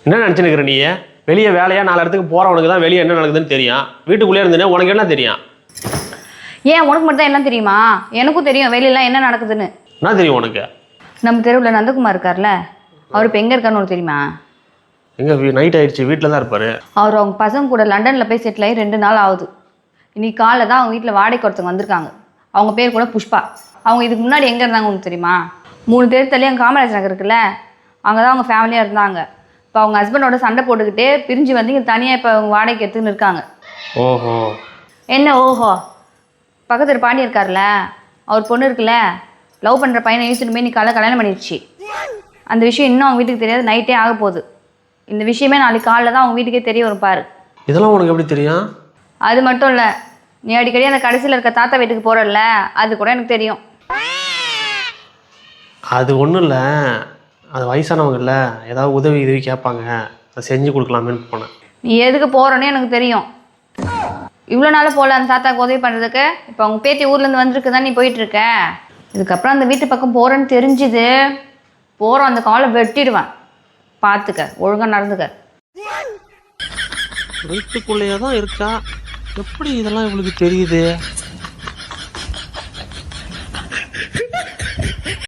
என்ன நினச்சினுக்கிற நீ? வெளியே வேலையாக 4 இடத்துக்கு போகிறவனுக்கு தான் வெளியே என்ன நடக்குதுன்னு தெரியும். வீட்டுக்குள்ளே இருந்தேனே உனக்கு என்ன தெரியும்? ஏன் உனக்கு மட்டும் தான் எல்லாம் தெரியுமா? எனக்கும் தெரியும் வெளியெல்லாம் என்ன நடக்குதுன்னு. என்ன தெரியும் உனக்கு? நம்ம தெருவில் நந்தகுமார் இருக்கார்ல, அவர் இப்போ எங்கே இருக்காருன்னு உனக்கு தெரியுமா? எங்கே நைட் ஆயிடுச்சு, வீட்டில் தான் இருப்பார். அவர் அவங்க பசங்க கூட லண்டனில் போய் செட்டில் ஆகி 2 நாள் ஆகுது. இன்னைக்கு காலைல தான் அவங்க வீட்டில் வாடகைக்கு ஒருத்தவங்க வந்திருக்காங்க. அவங்க பேர் கூட புஷ்பா. அவங்க இதுக்கு முன்னாடி எங்கே இருந்தாங்க உனக்கு தெரியுமா? 3 தெரு தள்ளி அங்கே காமராஜ் நகர் இருக்குல்ல, அங்கே தான் அவங்க ஃபேமிலியாக இருந்தாங்க. இப்போ அவங்க ஹஸ்பண்டோட சண்டை போட்டுக்கிட்டே பிரிஞ்சு வந்து இங்கே தனியாக இப்போ அவங்க வாடகைக்கு எடுத்துன்னு இருக்காங்க. ஓஹோ. என்ன ஓஹோ? பக்கத்து பாண்டி இருக்கார்ல, அவர் பொண்ணு இருக்குல்ல, லவ் பண்ணுற பையனை யூசிட்டு போய் நீ கல்யாணம் பண்ணிடுச்சு. அந்த விஷயம் இன்னும் அவங்க வீட்டுக்கு தெரியாது, நைட்டே ஆக போகுது. இந்த விஷயமே நாளைக்கு காலைல தான் அவங்க வீட்டுக்கே தெரிய வரும் பாரு. இதெல்லாம் உனக்கு எப்படி தெரியும்? அது மட்டும் இல்லை, நீ அடிக்கடி அந்த கடைசியில் இருக்க தாத்தா வீட்டுக்கு போகிறல்ல, அது கூட எனக்கு தெரியும். அது ஒன்றும் இல்லை, அது வயசானவங்க இல்லை, ஏதாவது உதவி கேட்பாங்க, அதை செஞ்சு கொடுக்கலாமேன்னு போனேன். நீ எதுக்கு போகிறோன்னே எனக்கு தெரியும். இவ்வளோ நாள் போகல அந்த தாத்தாவுக்கு உதவி பண்ணுறதுக்கு. இப்போ அவங்க பேத்தி ஊர்லேருந்து வந்திருக்கு தான் நீ போயிட்டுருக்க. இதுக்கப்புறம் அந்த வீட்டு பக்கம் போகிறேன்னு தெரிஞ்சுது, போகிறோம் அந்த காலை வெட்டிடுவேன். பார்த்துக்க, ஒழுங்காக நடந்துக்க. வீட்டுக்குள்ளேயே தான் இருக்கா, எப்படி இதெல்லாம் இவளுக்கு தெரியுது?